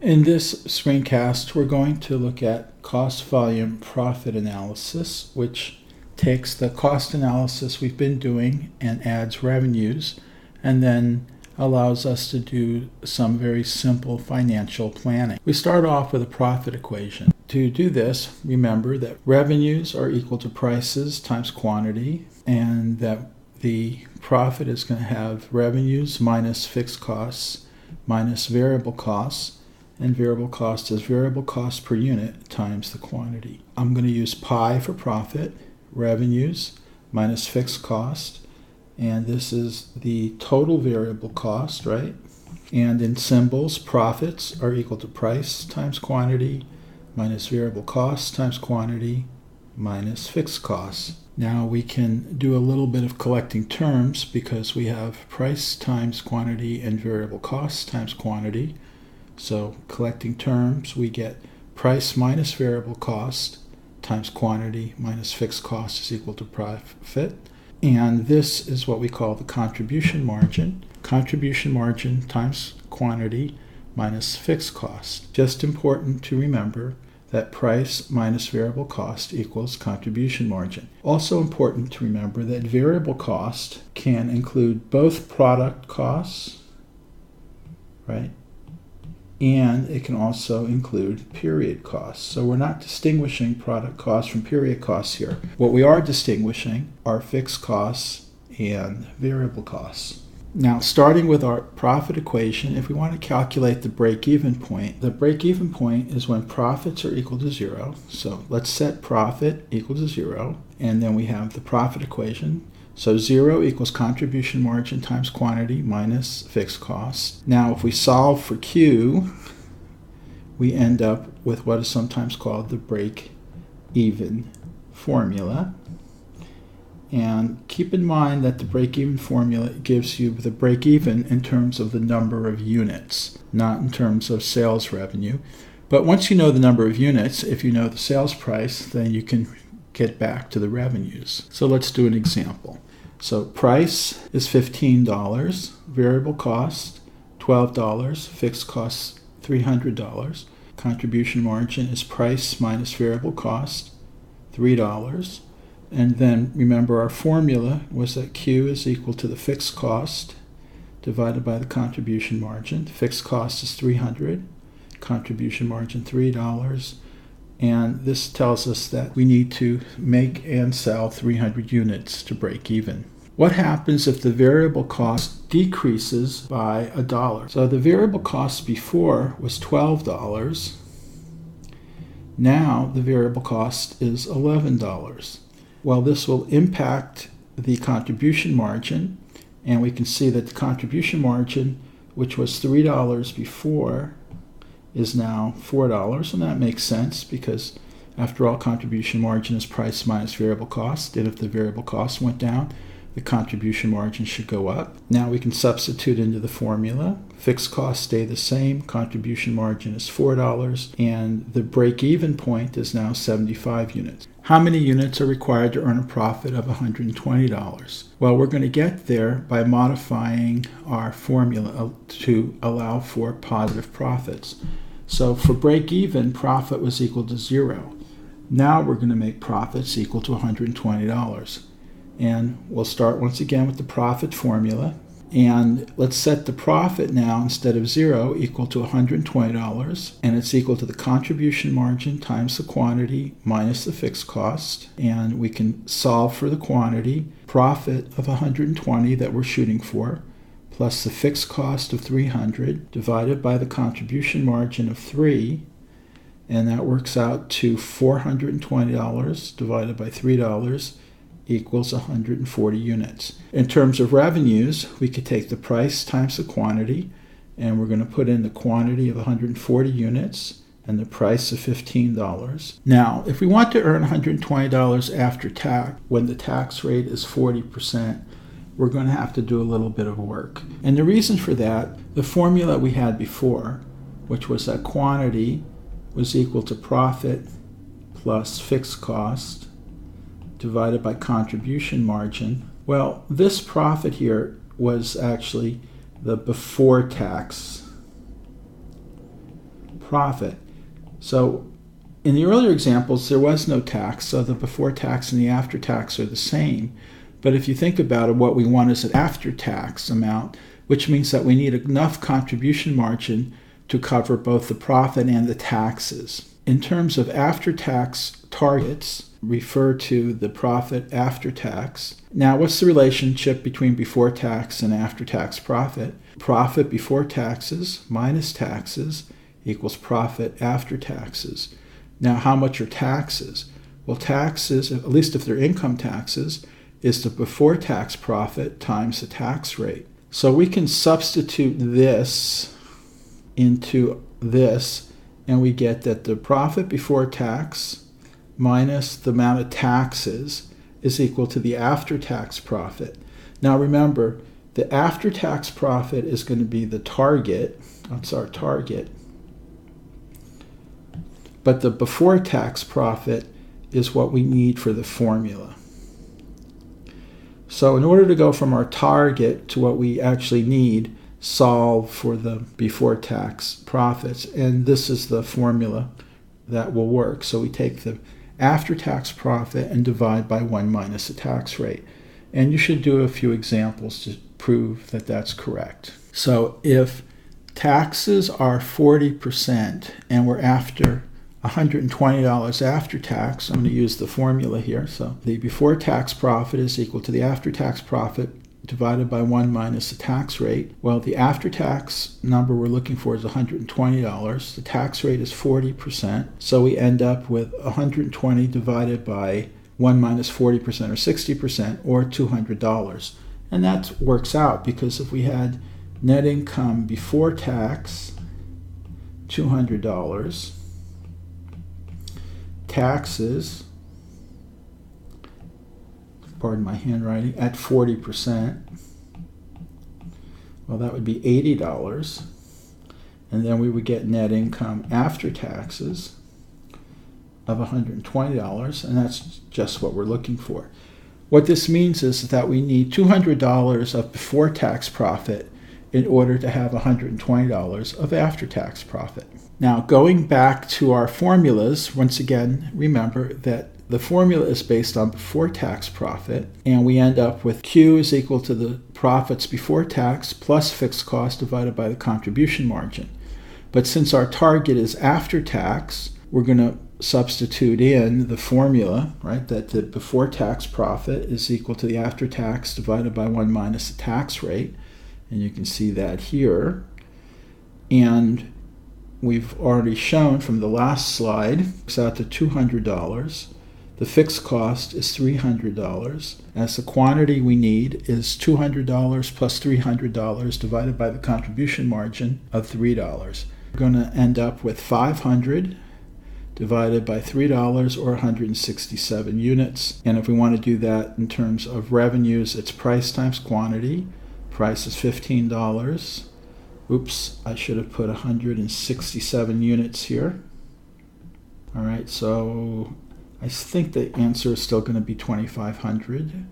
In this screencast, we're going to look at cost volume profit analysis, which takes the cost analysis we've been doing and adds revenues, and then allows us to do some very simple financial planning. We start off with a profit equation. To do this, remember that revenues are equal to prices times quantity, and that the profit is going to have revenues minus fixed costs minus variable costs, and variable cost is variable cost per unit times the quantity. I'm going to use pi for profit, revenues minus fixed cost, and this is the total variable cost, right? And in symbols, profits are equal to price times quantity minus variable cost times quantity minus fixed costs. Now we can do a little bit of collecting terms because we have price times quantity and variable cost times quantity. So collecting terms, we get price minus variable cost times quantity minus fixed cost is equal to profit. And this is what we call the contribution margin. Contribution margin times quantity minus fixed cost. Just important to remember that price minus variable cost equals contribution margin. Also important to remember that variable cost can include both product costs, right? And it can also include period costs. So we're not distinguishing product costs from period costs here. What we are distinguishing are fixed costs and variable costs. Now, starting with our profit equation, if we want to calculate the break-even point, the break-even point is when profits are equal to 0. So let's set profit equal to 0, and then we have the profit equation. So 0 equals contribution margin times quantity minus fixed costs. Now, if we solve for Q, we end up with what is sometimes called the break-even formula. And keep in mind that the break-even formula gives you the break-even in terms of the number of units, not in terms of sales revenue. But once you know the number of units, if you know the sales price, then you can get back to the revenues. So let's do an example. So price is $15, variable cost $12, fixed cost $300. Contribution margin is price minus variable cost, $3. And then remember our formula was that Q is equal to the fixed cost divided by the contribution margin. The fixed cost is $300, contribution margin $3. And this tells us that we need to make and sell 300 units to break even. What happens if the variable cost decreases by $1? So the variable cost before was $12. Now the variable cost is $11. Well, this will impact the contribution margin, and we can see that the contribution margin, which was $3 before, is now $4, and that makes sense because after all, contribution margin is price minus variable cost, and if the variable cost went down, the contribution margin should go up. Now we can substitute into the formula. Fixed costs stay the same, contribution margin is $4, and the break-even point is now 75 units. How many units are required to earn a profit of $120? Well, we're going to get there by modifying our formula to allow for positive profits. So for break-even, profit was equal to 0. Now we're going to make profits equal to $120. And we'll start once again with the profit formula. And let's set the profit now, instead of 0, equal to $120. And it's equal to the contribution margin times the quantity minus the fixed cost. And we can solve for the quantity. Profit of $120 that we're shooting for, plus the fixed cost of $300 divided by the contribution margin of 3. And that works out to $420 divided by $3 equals 140 units. In terms of revenues, we could take the price times the quantity, and we're going to put in the quantity of 140 units and the price of $15. Now, if we want to earn $120 after tax, when the tax rate is 40%, we're going to have to do a little bit of work. And the reason for that, the formula we had before, which was that quantity was equal to profit plus fixed cost divided by contribution margin. Well, this profit here was actually the before tax profit. So in the earlier examples, there was no tax, so the before tax and the after tax are the same. But if you think about it, what we want is an after-tax amount, which means that we need enough contribution margin to cover both the profit and the taxes. In terms of after-tax targets, refer to the profit after tax. Now, what's the relationship between before tax and after-tax profit? Profit before taxes minus taxes equals profit after taxes. Now, how much are taxes? Well, taxes, at least if they're income taxes, is the before tax profit times the tax rate. So we can substitute this into this, and we get that the profit before tax minus the amount of taxes is equal to the after-tax profit. Now remember, the after-tax profit is going to be the target. That's our target. But the before-tax profit is what we need for the formula. So in order to go from our target to what we actually need, solve for the before-tax profits. And this is the formula that will work. So we take the after-tax profit and divide by 1 minus the tax rate. And you should do a few examples to prove that that's correct. So if taxes are 40% and we're after $120 after tax, I'm going to use the formula here. So the before tax profit is equal to the after tax profit divided by 1 minus the tax rate. Well, the after tax number we're looking for is $120. The tax rate is 40%. So we end up with 120 divided by 1 minus 40% or 60% or $200. And that works out because if we had net income before tax, $200, taxes, pardon my handwriting, at 40%, well, that would be $80. And then we would get net income after taxes of $120, and that's just what we're looking for. What this means is that we need $200 of before tax profit in order to have $120 of after tax profit. Now, going back to our formulas, once again, remember that the formula is based on before tax profit, and we end up with Q is equal to the profits before tax plus fixed cost divided by the contribution margin. But since our target is after tax, we're going to substitute in the formula, right, that the before tax profit is equal to the after tax divided by 1 minus the tax rate. And you can see that here. And we've already shown from the last slide, it's out to $200. The fixed cost is $300. As the quantity we need is $200 plus $300 divided by the contribution margin of $3. We're going to end up with 500 divided by $3 or 167 units. And if we want to do that in terms of revenues, it's price times quantity. Price is $15. Oops, I should have put 167 units here. All right, so I think the answer is still going to be 2,500.